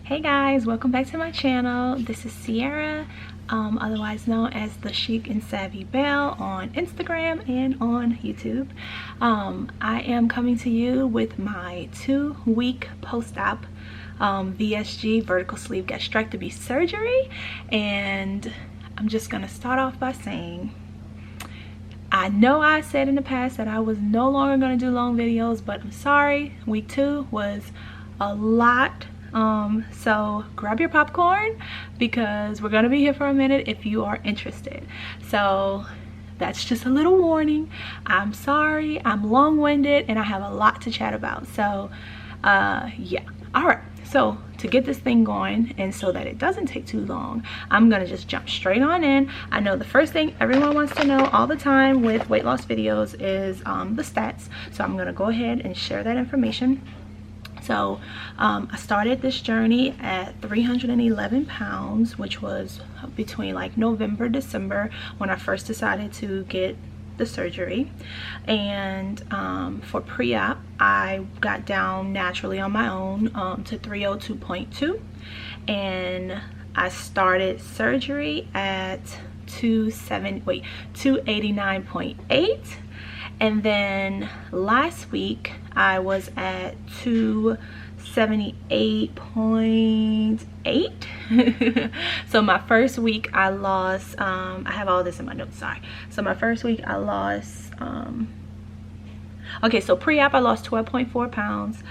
Hey guys, welcome back to my channel. This is Sierra, otherwise known as the Chic and Savvy Belle on Instagram and on YouTube. I am coming to you with my 2-week post-op VSG vertical sleeve gastrectomy surgery, and I'm just gonna start off by saying I know I said in the past that I was no longer going to do long videos, but I'm sorry, week 2 was a lot. So grab your popcorn because we're going to be here for a minute if you are interested. So that's just a little warning. I'm sorry, I'm long-winded and I have a lot to chat about. So yeah, all right. So to get this thing going and so that it doesn't take too long, I'm gonna just jump straight on in. I know the first thing everyone wants to know all the time with weight loss videos is the stats. So I'm gonna go ahead and share that information. So I started this journey at 311 pounds, which was between like November, December when I first decided to get the surgery. And for pre-op I got down naturally on my own to 302.2, and I started surgery at 289.8, and then last week I was at 278.8. So my first week I lost I have all this in my notes, sorry. So my first week I lost okay, so pre-op I lost 12.4 pounds.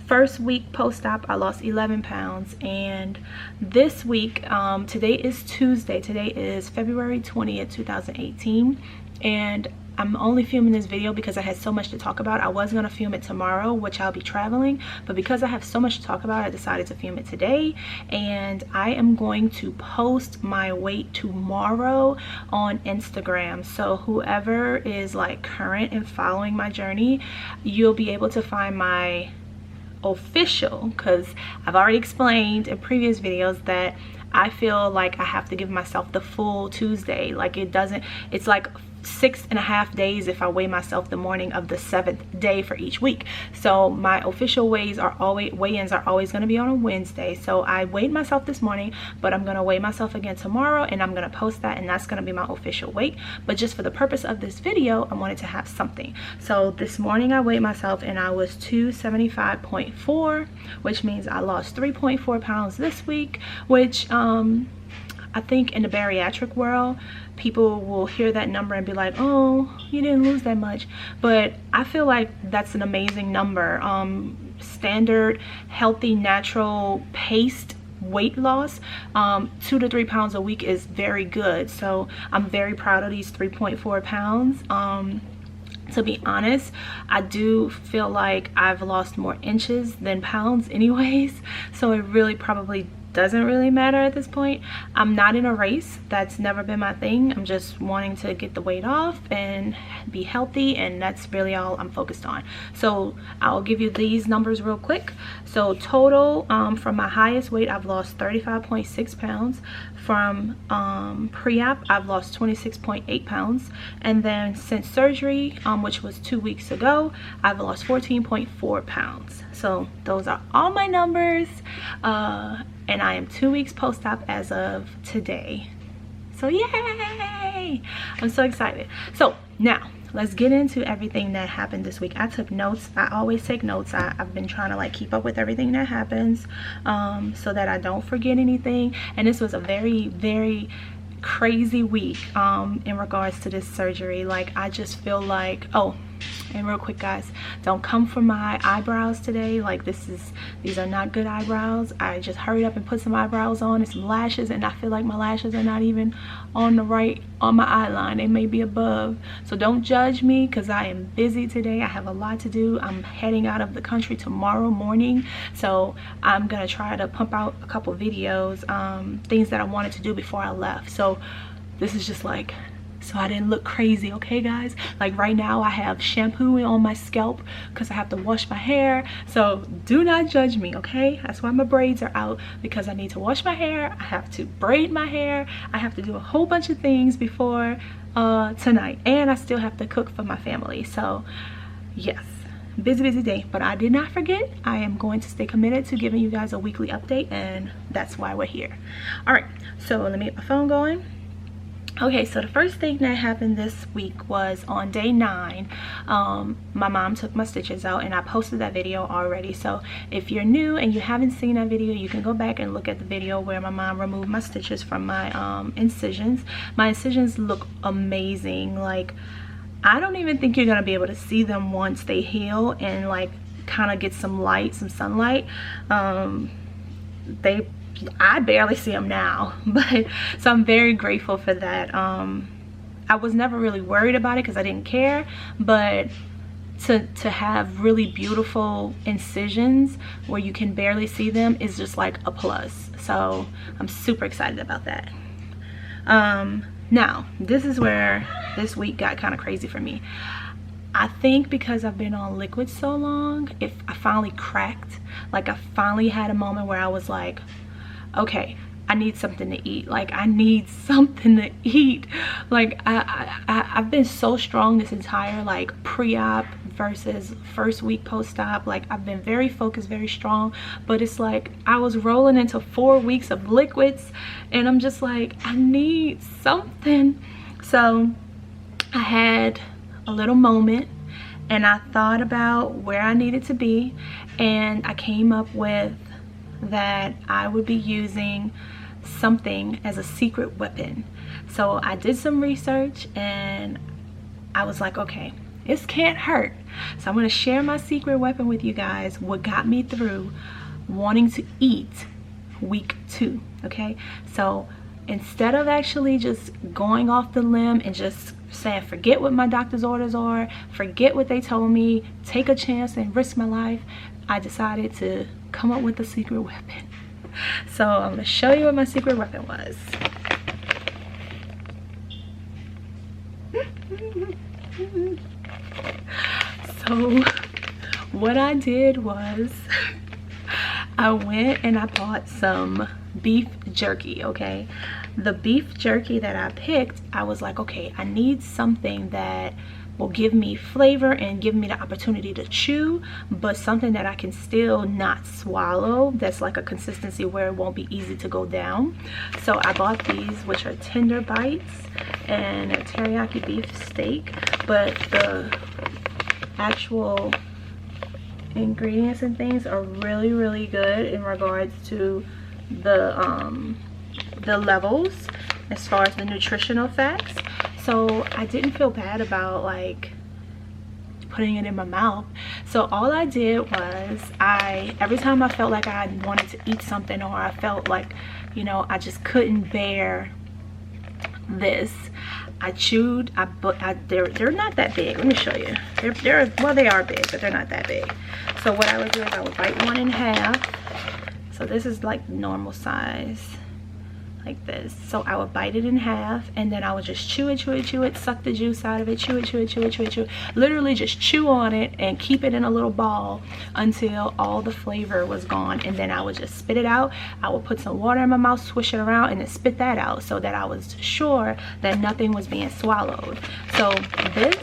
First week post-op I lost 11 pounds, and this week today is Tuesday, today is February 20th 2018, and I'm only filming this video because I had so much to talk about. I was going to film it tomorrow, which I'll be traveling, but because I have so much to talk about, I decided to film it today. And I am going to post my weight tomorrow on Instagram. So whoever is like current and following my journey, you'll be able to find my official, because I've already explained in previous videos that I feel like I have to give myself the full Tuesday. Like it's like 6.5 days if I weigh myself the morning of the 7th day for each week. So my official weigh-ins are always going to be on a Wednesday. So I weighed myself this morning, but I'm going to weigh myself again tomorrow, and I'm going to post that, and that's going to be my official weight. But just for the purpose of this video, I wanted to have something. So this morning I weighed myself and I was 275.4, which means I lost 3.4 pounds this week, which I think in the bariatric world, people will hear that number and be like, oh, you didn't lose that much. But I feel like that's an amazing number. Standard, healthy, natural, paced weight loss, 2 to 3 pounds a week is very good. So I'm very proud of these 3.4 pounds. To be honest, I do feel like I've lost more inches than pounds anyways. So it really probably doesn't really matter at this point. I'm not in a race. That's never been my thing. I'm just wanting to get the weight off and be healthy, and that's really all I'm focused on. So I'll give you these numbers real quick. So total from my highest weight I've lost 35.6 pounds. From pre-op I've lost 26.8 pounds, and then since surgery, which was 2 weeks ago, I've lost 14.4 pounds. So those are all my numbers, and I am 2 weeks post-op as of today. So yay! I'm so excited. So now let's get into everything that happened this week. I took notes. I always take notes. I've been trying to like keep up with everything that happens so that I don't forget anything. And this was a very, very crazy week in regards to this surgery. Like, I just feel like, oh, and real quick guys, don't come for my eyebrows today. Like, these are not good eyebrows. I just hurried up and put some eyebrows on and some lashes, and I feel like my lashes are not even on my eye line. They may be above. So don't judge me because I am busy today. I have a lot to do. I'm heading out of the country tomorrow morning, so I'm gonna try to pump out a couple videos, things that I wanted to do before I left. So this is just like, so I didn't look crazy, okay guys? Like right now I have shampoo on my scalp because I have to wash my hair. So do not judge me, okay? That's why my braids are out, because I need to wash my hair, I have to braid my hair, I have to do a whole bunch of things before tonight, and I still have to cook for my family. So yes, busy day, but I did not forget. I am going to stay committed to giving you guys a weekly update, and that's why we're here. All right, so let me get my phone going. Okay, so the first thing that happened this week was on day 9. My mom took my stitches out, and I posted that video already. So if you're new and you haven't seen that video, you can go back and look at the video where my mom removed my stitches from my incisions. My incisions look amazing. Like, I don't even think you're gonna be able to see them once they heal and like kind of get some light, some sunlight. I barely see them now, but so I'm very grateful for that. I was never really worried about it because I didn't care, but to have really beautiful incisions where you can barely see them is just like a plus. So I'm super excited about that. Now this is where this week got kind of crazy for me. I think because I've been on liquid so long, I finally cracked. Like, I finally had a moment where I was like, okay, I need something to eat. Like, I need something to eat. Like, I've been so strong this entire like pre-op versus first week post-op. Like, I've been very focused, very strong, but it's like I was rolling into 4 weeks of liquids, and I'm just like, I need something. So I had a little moment, and I thought about where I needed to be, and I came up with that I would be using something as a secret weapon. So I did some research, and I was like, okay, this can't hurt. So I'm going to share my secret weapon with you guys, what got me through wanting to eat week 2. Okay, so instead of actually just going off the limb and just saying forget what my doctor's orders are, forget what they told me, take a chance and risk my life, I decided to come up with a secret weapon. So I'm going to show you what my secret weapon was. So what I did was I went and I bought some beef jerky. Okay, the beef jerky that I picked, I was like, okay, I need something that will give me flavor and give me the opportunity to chew, but something that I can still not swallow, that's like a consistency where it won't be easy to go down. So I bought these, which are tender bites and a teriyaki beef steak, but the actual ingredients and things are really good in regards to the levels as far as the nutritional facts. So I didn't feel bad about like putting it in my mouth. So all I did was every time I felt like I wanted to eat something, or I felt like, you know, I just couldn't bear this, I chewed. They're not that big. Let me show you. Well, they are big, but they're not that big. So what I would do is I would bite one in half. So this is like normal size, like this. So I would bite it in half, and then I would just chew it, suck the juice out of it, chew it. Literally just chew on it and keep it in a little ball until all the flavor was gone, and then I would just spit it out. I would put some water in my mouth, swish it around, and then spit that out so that I was sure that nothing was being swallowed. So this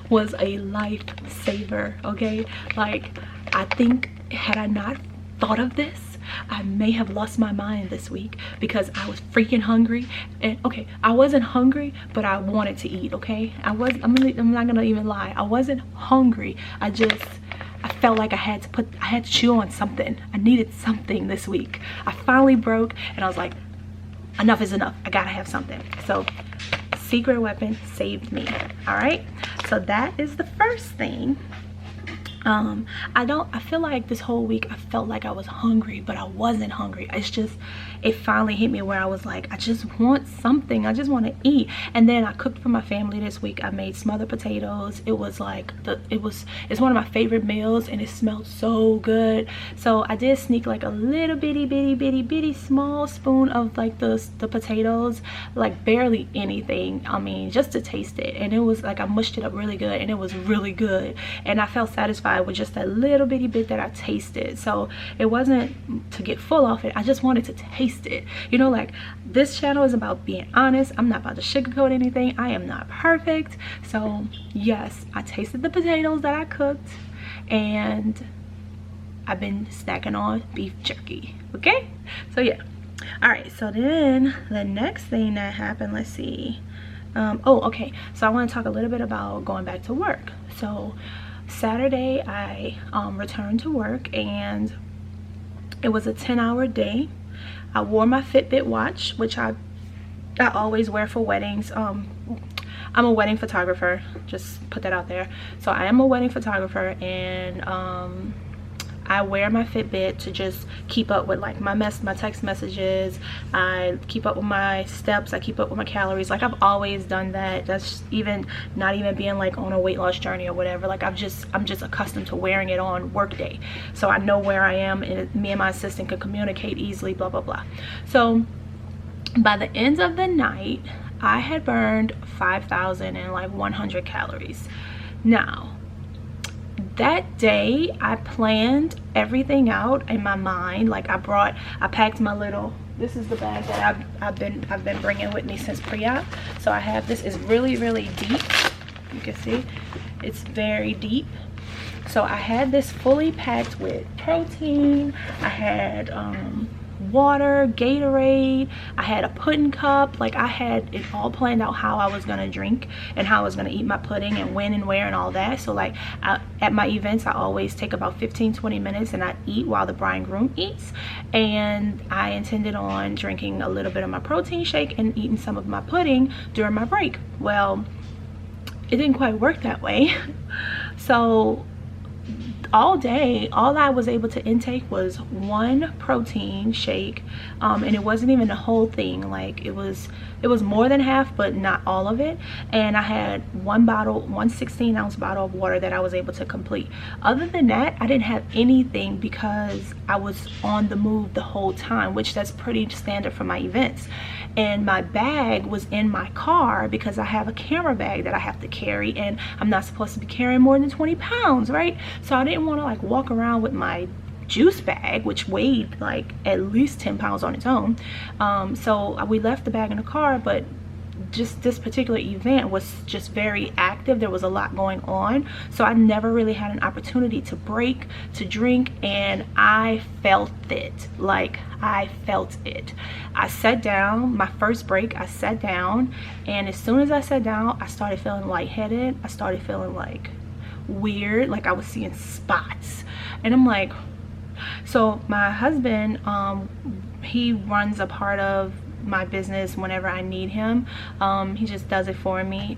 was a lifesaver, okay? Like, I think had I not thought of this, I may have lost my mind this week, because I was freaking hungry. And okay, I wasn't hungry, but I wanted to eat. Okay, I'm not gonna even lie, I wasn't hungry. I felt like I had to chew on something. I needed something this week. I finally broke, and I was like, enough is enough, I gotta have something. So secret weapon saved me. All right, so that is the first thing. I feel like this whole week I felt like I was hungry, but I wasn't hungry. It's just, it finally hit me where I was like, I just want something, I just want to eat. And then I cooked for my family this week. I made smothered potatoes. It was like it's one of my favorite meals, and it smelled so good. So I did sneak like a little bitty small spoon of like the potatoes, like barely anything, I mean, just to taste it. And it was like, I mushed it up really good, and it was really good, and I felt satisfied satisfied with just that little bitty bit that I tasted. So it wasn't to get full off it, I just wanted to taste it. You know, like, this channel is about being honest. I'm not about to sugarcoat anything. I am not perfect. So yes, I tasted the potatoes that I cooked, and I've been snacking on beef jerky. Okay, so yeah. All right, so then the next thing that happened, let's see. Oh, okay, so I want to talk a little bit about going back to work. So Saturday I returned to work, and it was a 10-hour day. I wore my Fitbit watch, which I always wear for weddings. I'm a wedding photographer, just put that out there. So I am a wedding photographer, and I wear my Fitbit to just keep up with like my text messages. I keep up with my steps. I keep up with my calories. Like, I've always done that. That's even not even being like on a weight loss journey or whatever. Like, I'm just accustomed to wearing it on work day, so I know where I am, and me and my assistant can communicate easily, blah blah blah. So by the end of the night, I had burned 5,100 calories. Now, that day I planned everything out in my mind. Like, I packed my little, this is the bag that I've been bringing with me since pre-op. So I have, this is really deep. You can see it's very deep. So I had this fully packed with protein. I had water, Gatorade, I had a pudding cup. Like, I had it all planned out how I was gonna drink and how I was gonna eat my pudding and when and where and all that. So like, at my events, I always take about 15-20 minutes and I eat while the bride and groom eats. And I intended on drinking a little bit of my protein shake and eating some of my pudding during my break. Well, it didn't quite work that way. So all day, all I was able to intake was one protein shake, and it wasn't even the whole thing. Like, it was more than half, but not all of it. And I had one 16-ounce bottle of water that I was able to complete. Other than that, I didn't have anything because I was on the move the whole time, which that's pretty standard for my events. And my bag was in my car because I have a camera bag that I have to carry, and I'm not supposed to be carrying more than 20 pounds, right? So I didn't want to like walk around with my juice bag, which weighed like at least 10 pounds on its own. So we left the bag in the car, but just this particular event was just very active. There was a lot going on, so I never really had an opportunity to break, to drink, and I felt it. Like, I felt it. I sat down, my first break, I sat down, and as soon as I sat down, I started feeling lightheaded. I started feeling like weird, like I was seeing spots. And I'm like, so my husband, he runs a part of my business whenever I need him. He just does it for me.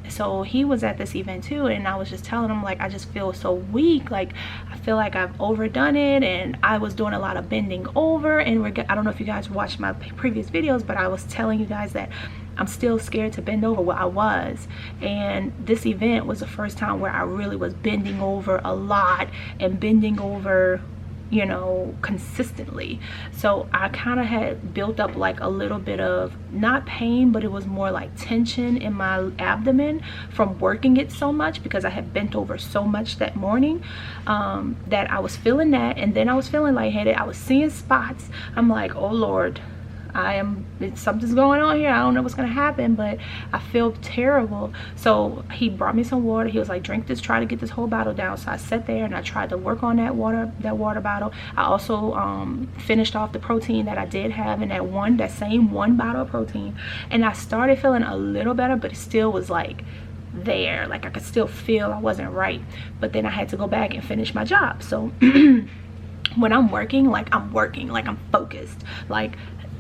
So he was at this event too, and I was just telling him, like, I just feel so weak. Like, I feel like I've overdone it, and I was doing a lot of bending over. And I don't know if you guys watched my previous videos, but I was telling you guys that I'm still scared to bend over. Well, I was, and this event was the first time where I really was bending over a lot and bending over, you know, consistently. So I kind of had built up like a little bit of, not pain, but it was more like tension in my abdomen from working it so much, because I had bent over so much that morning, that I was feeling that. And then I was feeling lightheaded. I was seeing spots. I'm like, oh Lord, something's going on here. I don't know what's gonna happen, but I feel terrible. So he brought me some water. He was like, drink this, try to get this whole bottle down. So I sat there and I tried to work on that water bottle. I also finished off the protein that I did have in that same one bottle of protein, and I started feeling a little better, but it still was like there, like I could still feel I wasn't right. But then I had to go back and finish my job. So when I'm working, like I'm focused. Like,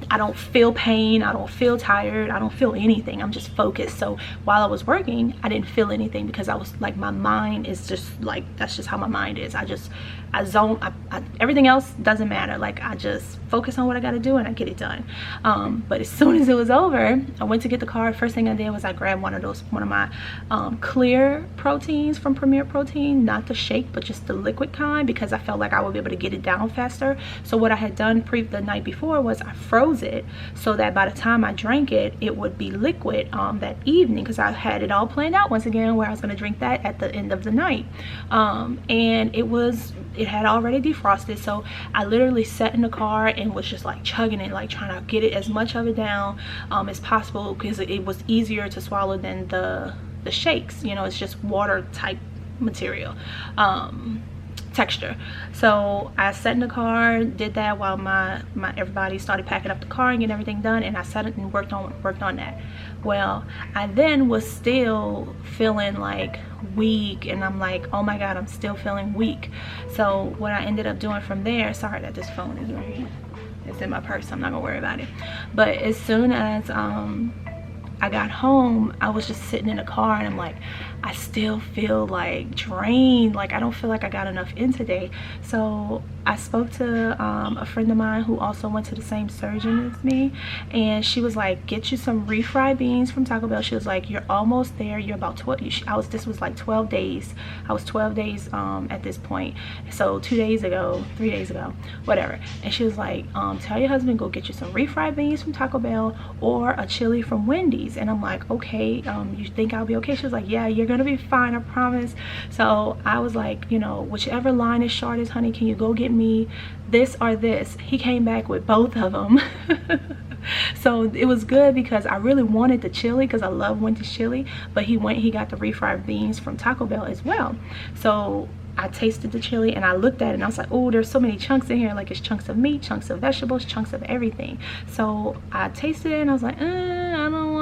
I don't feel pain, I don't feel tired, I don't feel anything. I'm just focused. So while I was working, I didn't feel anything because I was like, my mind is just like, that's just how my mind is. everything else doesn't matter. Like I just focus on what I got to do and I get it done. But as soon as it was over, I went to get the card. First thing I did was I grabbed one of my clear proteins from Premier Protein, not the shake but just the liquid kind, because I felt like I would be able to get it down faster. So what I had done the night before was I froze it so that by the time I drank it, it would be liquid that evening, because I had it all planned out once again where I was going to drink that at the end of the night. And it had already defrosted, so I literally sat in the car and was just like chugging it, like trying to get it as much of it down as possible, because it was easier to swallow than the shakes. You know, it's just water type material texture. So I sat in the car, did that while my everybody started packing up the car and getting everything done, and I sat it and worked on that. Well, I then was still feeling like weak, and I'm like, oh my god, I'm still feeling weak. So what I ended up doing from there, sorry that this phone is right here, it's in my purse, I'm not gonna worry about it. But as soon as I got home, I was just sitting in the car and I'm like, I still feel like drained, like I don't feel like I got enough in today. So I spoke to a friend of mine who also went to the same surgeon as me, and she was like, get you some refried beans from Taco Bell. She was like, you're almost there, you're about 12, this was like 12 days. I was 12 days at this point, so 3 days ago, whatever. And she was like, tell your husband, go get you some refried beans from Taco Bell or a chili from Wendy's. And I'm like, okay, you think I'll be okay? She was like, yeah, you're gonna be fine, I promise. So I was like, you know, whichever line is shortest, honey, can you go get me this or this? He came back with both of them. So it was good because I really wanted the chili because I love Wendy's chili, but he got the refried beans from Taco Bell as well. So I tasted the chili and I looked at it and I was like, oh, there's so many chunks in here. Like it's chunks of meat, chunks of vegetables, chunks of everything. So I tasted it and I was like, I don't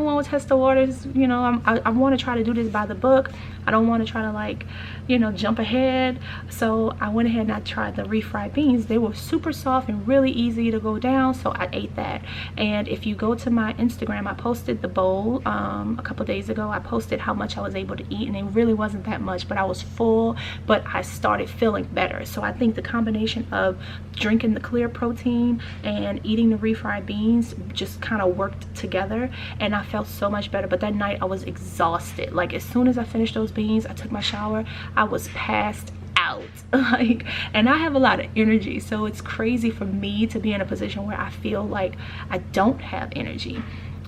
want to test the waters. You know, I want to try to do this by the book. I don't want to try to, like, you know, jump ahead. So I went ahead and I tried the refried beans. They were super soft and really easy to go down, so I ate that. And if you go to my Instagram, I posted the bowl a couple days ago. I posted how much I was able to eat, and it really wasn't that much, but I was full, but I started feeling better. So I think the combination of drinking the clear protein and eating the refried beans just kind of worked together, and I felt so much better. But that night I was exhausted. Like as soon as I finished those beans, I took my shower, I was passed out. Like, and I have a lot of energy, so it's crazy for me to be in a position where I feel like I don't have energy.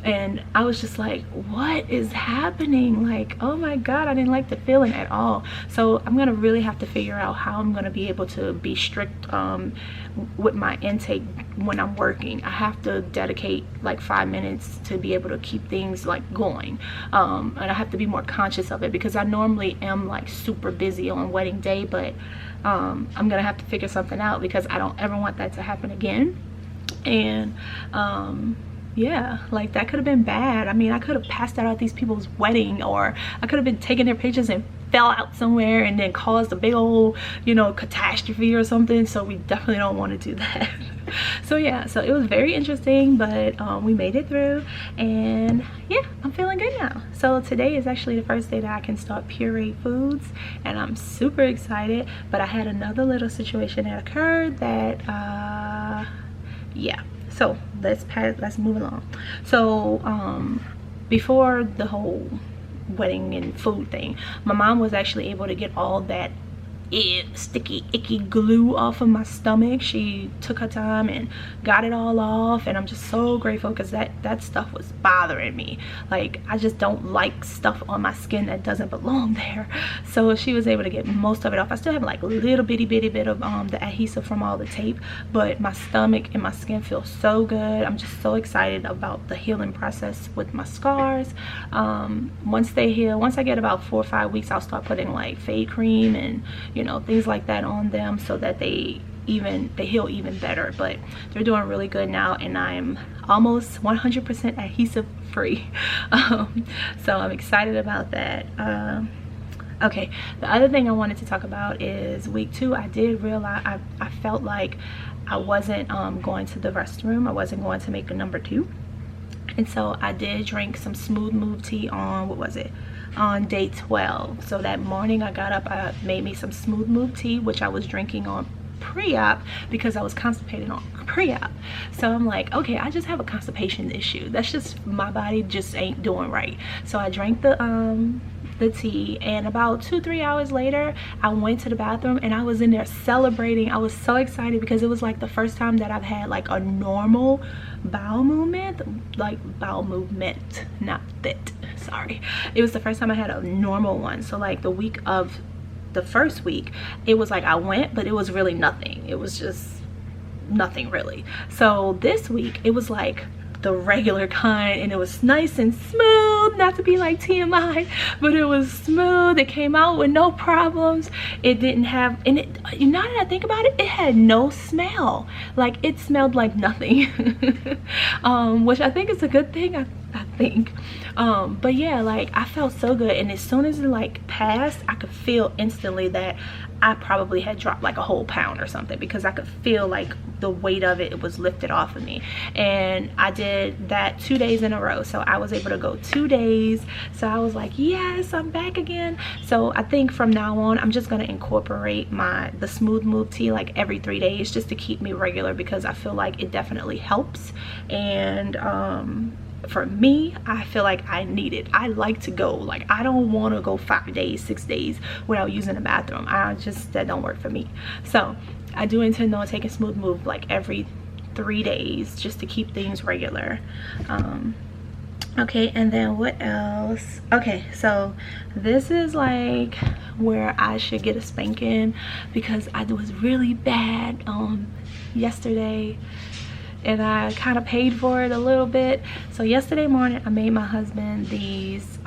And I was just like, what is happening? Like, oh my god, I didn't like the feeling at all. So I'm gonna really have to figure out how I'm gonna be able to be strict with my intake when I'm working. I have to dedicate like 5 minutes to be able to keep things like going, and I have to be more conscious of it, because I normally am like super busy on wedding day, but I'm gonna have to figure something out, because I don't ever want that to happen again. And yeah, like that could have been bad. I mean, I could have passed out at these people's wedding, or I could have been taking their pictures and fell out somewhere and then caused a big old, you know, catastrophe or something. So we definitely don't want to do that. So yeah, so it was very interesting, but we made it through, and yeah, I'm feeling good now. So today is actually the first day that I can start Puree Foods, and I'm super excited. But I had another little situation that occurred that yeah, so let's move along. So before the whole wedding and food thing, my mom was actually able to get all that sticky icky glue off of my stomach. She took her time and got it all off, and I'm just so grateful, because that stuff was bothering me. Like, I just don't like stuff on my skin that doesn't belong there. So she was able to get most of it off. I still have like a little bitty bit of the adhesive from all the tape, but my stomach and my skin feel so good. I'm just so excited about the healing process with my scars. Once they heal, once I get about 4 or 5 weeks, I'll start putting like fade cream and, you know, things like that on them, so that they heal even better. But they're doing really good now, and I'm almost 100% adhesive free. So I'm excited about that. Okay, the other thing I wanted to talk about is week 2. I did realize I felt like I wasn't going to the restroom. I wasn't going to make a number 2. And so I did drink some Smooth Move tea on, what was it, on day 12. So that morning I got up, I made me some smooth move tea, which I was drinking on pre-op because I was constipated on pre-op. So I'm like, okay, I just have a constipation issue. That's just, my body just ain't doing right. So I drank the tea, and about 2-3 hours later I went to the bathroom and I was in there celebrating. I was so excited because it was like the first time that I've had like a normal bowel movement, not fit, sorry. It was the first time I had a normal one. So like the week of the first week, it was like I went, but it was really nothing. It was just nothing really. So this week it was like the regular kind, and it was nice and smooth, not to be like TMI, but it was smooth. It came out with no problems. It didn't have, and it, now that I think about it, it had no smell. Like it smelled like nothing. Which I think is a good thing, I think. But yeah, like I felt so good, and as soon as it like passed, I could feel instantly that I probably had dropped like a whole pound or something, because I could feel like the weight of it was lifted off of me. And I did that 2 days in a row, so I was able to go 2 days. So I was like, yes, I'm back again. So I think from now on I'm just going to incorporate the smooth move tea like every 3 days, just to keep me regular, because I feel like it definitely helps. And for me, I feel like I need it. I like to go, like I don't want to go 5 days, 6 days without using the bathroom. That don't work for me. So I do intend on taking smooth move like every 3 days, just to keep things regular. Okay, and then what else? Okay, so this is like where I should get a spanking, because I was really bad yesterday, and I kind of paid for it a little bit. So yesterday morning I made my husband these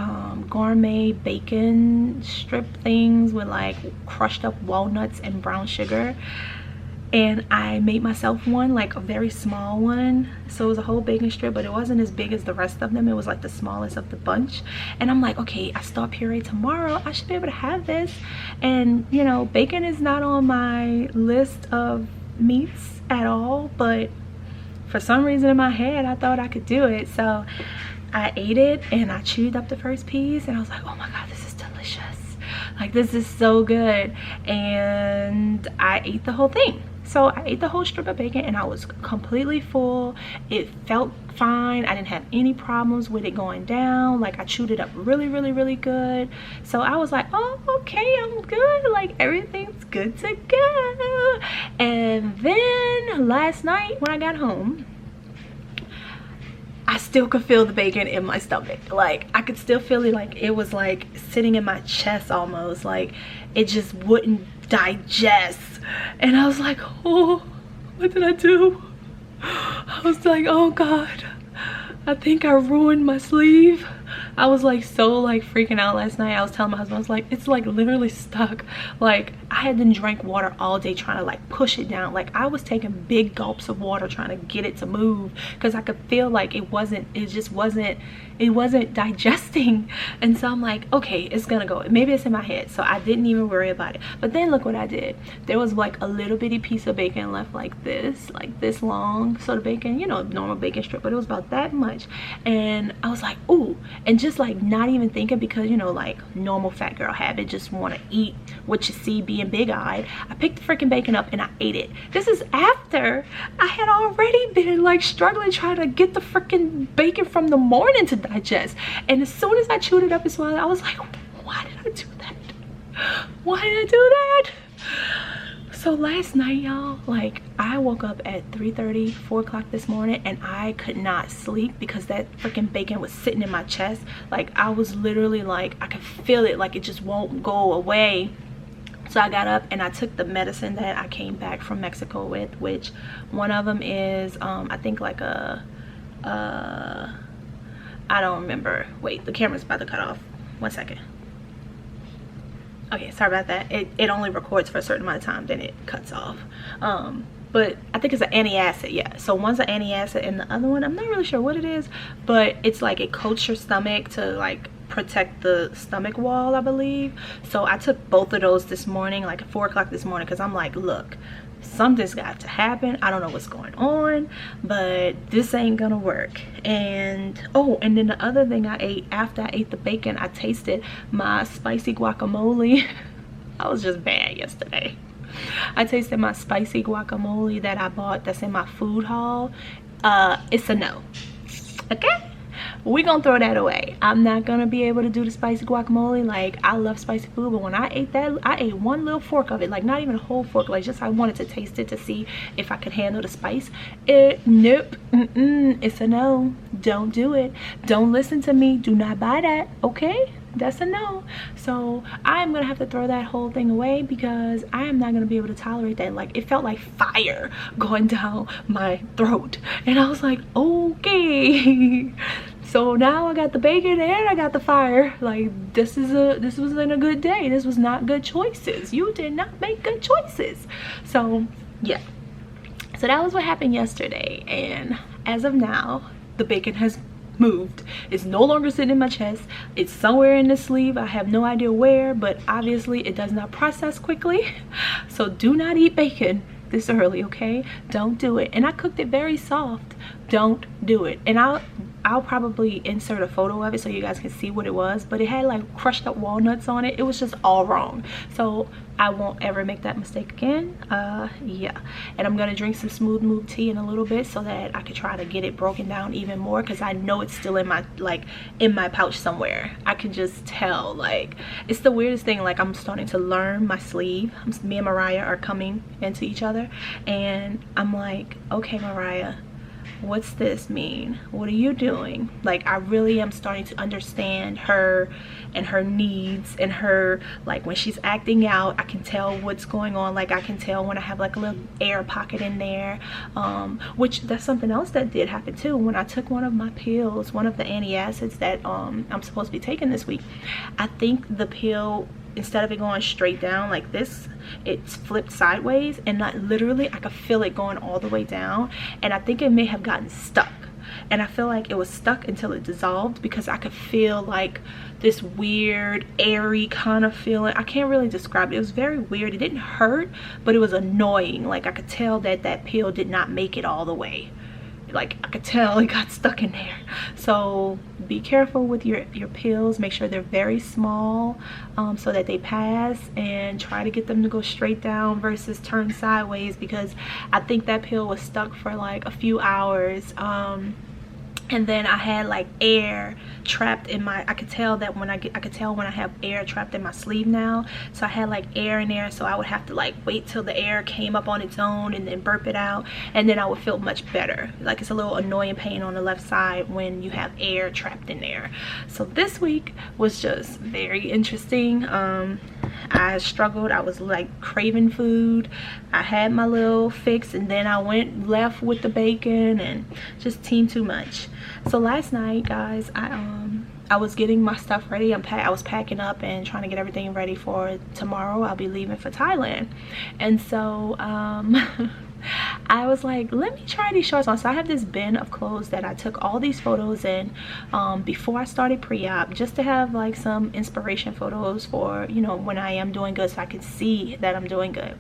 gourmet bacon strip things with like crushed up walnuts and brown sugar, and I made myself one, like a very small one. So it was a whole bacon strip, but it wasn't as big as the rest of them. It was like the smallest of the bunch. And I'm like, okay, I start puree tomorrow, I should be able to have this. And you know, bacon is not on my list of meats at all, but for some reason in my head I thought I could do it. So I ate it and I chewed up the first piece, and I was like, oh my god, this is delicious, like this is so good. And I ate the whole thing. So I ate the whole strip of bacon and I was completely full. It felt fine. I didn't have any problems with it going down. Like I chewed it up really, really, really good. So I was like, oh, okay, I'm good. Like everything's good to go. And then last night when I got home, I still could feel the bacon in my stomach. Like I could still feel it, like it was like sitting in my chest almost. Like it just wouldn't digest. And I was like, oh, what did I do? I was like, oh god, I think I ruined my sleeve. I was like so like freaking out last night. I was telling my husband, I was like, it's like literally stuck. Like I hadn't drank water all day trying to like push it down. Like I was taking big gulps of water trying to get it to move, because I could feel like it wasn't digesting. And so I'm like, okay, it's gonna go. Maybe it's in my head. So I didn't even worry about it. But then look what I did. There was like a little bitty piece of bacon left, like this long. So the bacon, you know, normal bacon strip, but it was about that much. And I was like, ooh. And just like not even thinking, because you know, like normal fat girl habit, just want to eat what you see, being big-eyed, I picked the freaking bacon up and I ate it. This is after I had already been like struggling trying to get the freaking bacon from the morning to digest. And as soon as I chewed it up and swallowed it, I was like, why did I do that? Why did I do that? So last night, y'all, like I woke up at 3:30, 4 o'clock this morning, and I could not sleep because that freaking bacon was sitting in my chest. Like I was literally like, I could feel it, like it just won't go away. So I got up and I took the medicine that I came back from Mexico with, which one of them is I think like a I don't remember. Wait, the camera's about to cut off. 1 second. Okay, sorry about that. It only records for a certain amount of time, then it cuts off. But I think it's an antacid, yeah. So one's an antacid and the other one, I'm not really sure what it is, but it's like it coats your stomach to like protect the stomach wall, I believe. So I took both of those this morning, like at 4 o'clock this morning, because I'm like, look, something's got to happen. I don't know what's going on, but this ain't gonna work. And oh, and then the other thing I ate after I ate the bacon, I tasted my spicy guacamole. I was just bad yesterday. I tasted my spicy guacamole that I bought that's in my food haul. It's a no. Okay, we're gonna throw that away. I'm not gonna be able to do the spicy guacamole. Like, I love spicy food, but when I ate that, I ate one little fork of it, like not even a whole fork, like just I wanted to taste it to see if I could handle the spice. Nope. It's a no. Don't do it. Don't listen to me. Do not buy that. Okay, that's a no. So I'm gonna have to throw that whole thing away because I am not gonna be able to tolerate that. Like, it felt like fire going down my throat, and I was like, okay. So now I got the bacon and I got the fire. Like, this wasn't a good day. This was not good choices. You did not make good choices. So yeah, so that was what happened yesterday, and as of now the bacon has moved. It's no longer sitting in my chest. It's somewhere in the sleeve. I have no idea where, but obviously it does not process quickly. So do not eat bacon this early, okay? Don't do it. And I cooked it very soft. Don't do it. And I'll probably insert a photo of it so you guys can see what it was, but it had like crushed up walnuts on it. It was just all wrong. So I won't ever make that mistake again. Yeah, and I'm gonna drink some smooth move tea in a little bit so that I could try to get it broken down even more, because I know it's still in my pouch somewhere. I can just tell. Like, it's the weirdest thing. Like, I'm starting to learn my sleeve. Me and Mariah are coming into each other, and I'm like, okay, Mariah, what's this mean? What are you doing? Like, I really am starting to understand her and her needs, and her, like, when she's acting out, I can tell what's going on. Like, I can tell when I have like a little air pocket in there, which that's something else that did happen too. When I took one of my pills, one of the antacids that I'm supposed to be taking this week, I think the pill, instead of it going straight down like this, it's flipped sideways, and like literally I could feel it going all the way down, and I think it may have gotten stuck, and I feel like it was stuck until it dissolved, because I could feel like this weird airy kind of feeling. I can't really describe it. It was very weird. It didn't hurt, but it was annoying. Like, I could tell that that pill did not make it all the way. Like, I could tell it got stuck in there. So be careful with your pills. Make sure they're very small, so that they pass, and try to get them to go straight down versus turn sideways, because I think that pill was stuck for like a few hours. And then I had like air trapped in my, I could tell that when I could tell when I have air trapped in my sleeve now. So I had like air in there, so I would have to like wait till the air came up on its own and then burp it out, and then I would feel much better. Like, it's a little annoying pain on the left side when you have air trapped in there. So this week was just very interesting. I struggled. I was like craving food. I had my little fix, and then I went left with the bacon and just teamed too much. So last night, guys, I was getting my stuff ready. I was packing up and trying to get everything ready for tomorrow. I'll be leaving for Thailand, and so I was like, let me try these shorts on. So I have this bin of clothes that I took all these photos in before I started pre-op, just to have like some inspiration photos for, you know, when I am doing good, so I can see that I'm doing good.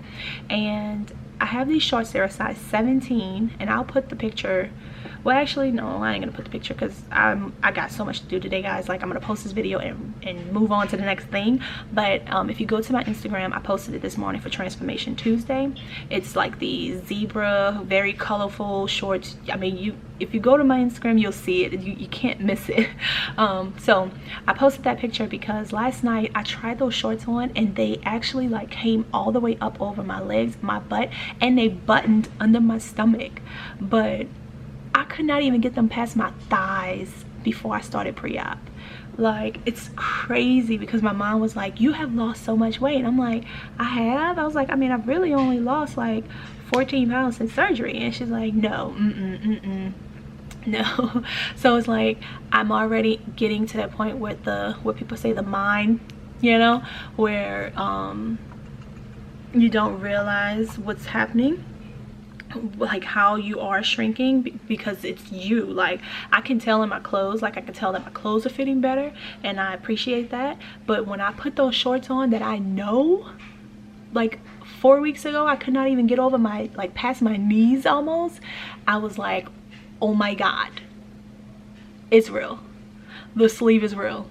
And I have these shorts. They're a size 17, and I'll put the picture. Well, actually, no, I ain't gonna put the picture because I got so much to do today, guys. Like, I'm gonna post this video and move on to the next thing. But if you go to my Instagram, I posted it this morning for Transformation Tuesday. It's like the zebra, very colorful shorts. I mean, if you go to my Instagram, you'll see it. You can't miss it. So I posted that picture because last night I tried those shorts on, and they actually like came all the way up over my legs, my butt, and they buttoned under my stomach. But I could not even get them past my thighs before I started pre-op. Like, it's crazy, because my mom was like, you have lost so much weight. And I'm like, I have? I was like, I mean, I've really only lost like 14 pounds since surgery. And she's like, no, no. So it's like, I'm already getting to that point with what people say, the mind, you know, where you don't realize what's happening, like how you are shrinking, because it's you. Like, I can tell in my clothes, like I can tell that my clothes are fitting better, and I appreciate that. But when I put those shorts on that I know like 4 weeks ago I could not even get over my, like, past my knees almost. I was like, oh my God, it's real. The sleeve is real.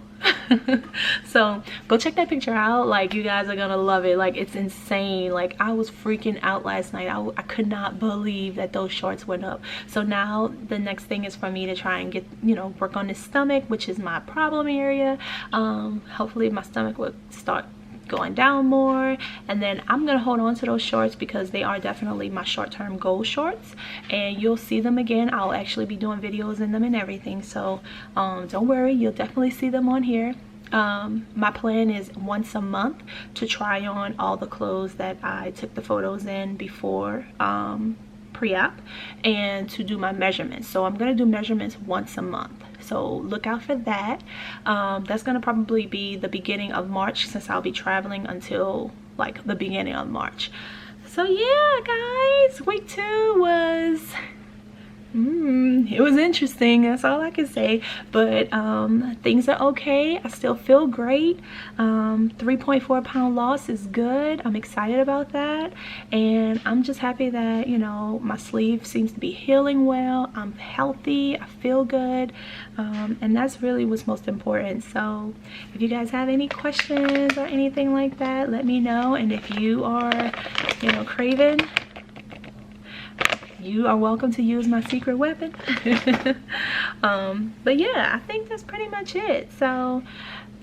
So go check that picture out. Like, you guys are gonna love it. Like, it's insane. Like, I was freaking out last night. I could not believe that those shorts went up. So now the next thing is for me to try and get, you know, work on this stomach, which is my problem area. Hopefully my stomach will start going down more, and then I'm gonna hold on to those shorts because they are definitely my short-term goal shorts, and you'll see them again. I'll actually be doing videos in them and everything, so don't worry, you'll definitely see them on here. My plan is once a month to try on all the clothes that I took the photos in before pre-op, and to do my measurements. So I'm gonna do measurements once a month, so look out for that. That's gonna probably be the beginning of March, since I'll be traveling until like the beginning of March. So yeah guys, week 2 was it was interesting. That's all I can say, but things are okay. I still feel great. 3.4 pound loss is good. I'm excited about that, and I'm just happy that, you know, my sleeve seems to be healing well. I'm healthy, I feel good, and that's really what's most important. So if you guys have any questions or anything like that, let me know. And if you are, you know, craving, you are welcome to use my secret weapon. But yeah, I think that's pretty much it. So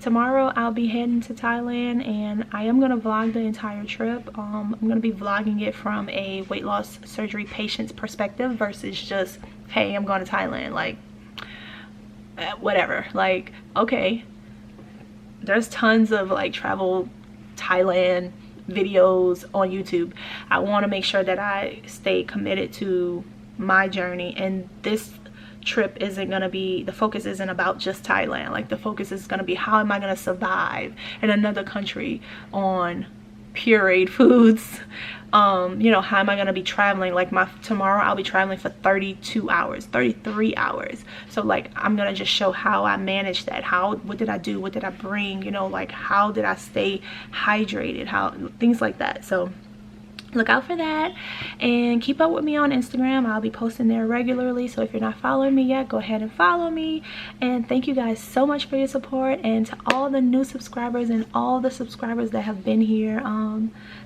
tomorrow I'll be heading to Thailand, and I am going to vlog the entire trip. I'm going to be vlogging it from a weight loss surgery patient's perspective versus just, hey, I'm going to Thailand, like whatever. Like, okay, there's tons of like travel Thailand videos on YouTube. I want to make sure that I stay committed to my journey, and this trip isn't going to be, the focus isn't about just Thailand. Like, the focus is going to be, how am I going to survive in another country on pureed foods? You know, how am I going to be traveling? Like, tomorrow I'll be traveling for 32 hours, 33 hours. So like, I'm going to just show how I managed that. What did I do? What did I bring? You know, like, how did I stay hydrated? Things like that. So look out for that, and keep up with me on Instagram. I'll be posting there regularly, so if you're not following me yet, go ahead and follow me. And thank you guys so much for your support, and to all the new subscribers and all the subscribers that have been here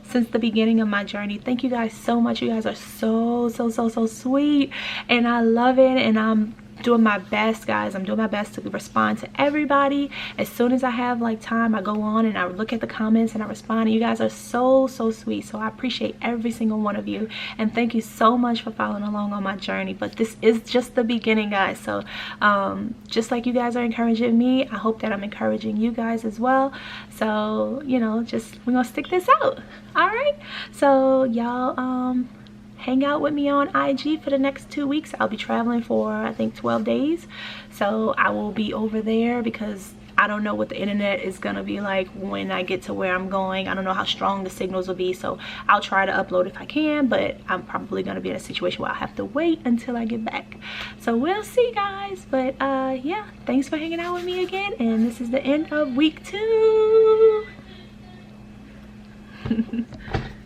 since the beginning of my journey, thank you guys so much. You guys are so sweet, and I love it, and I'm doing my best, guys. I'm doing my best to respond to everybody. As soon as I have like time, I go on and I look at the comments and I respond, and you guys are so sweet. So I appreciate every single one of you, and thank you so much for following along on my journey. But this is just the beginning, guys. So just like you guys are encouraging me, I hope that I'm encouraging you guys as well. So, you know, we're gonna stick this out. All right, so y'all hang out with me on IG for the next 2 weeks. I'll be traveling for, I think, 12 days. So I will be over there because I don't know what the internet is gonna be like when I get to where I'm going. I don't know how strong the signals will be, so I'll try to upload if I can, but I'm probably gonna be in a situation where I'll have to wait until I get back. So we'll see, guys. But yeah, thanks for hanging out with me again, and this is the end of week 2.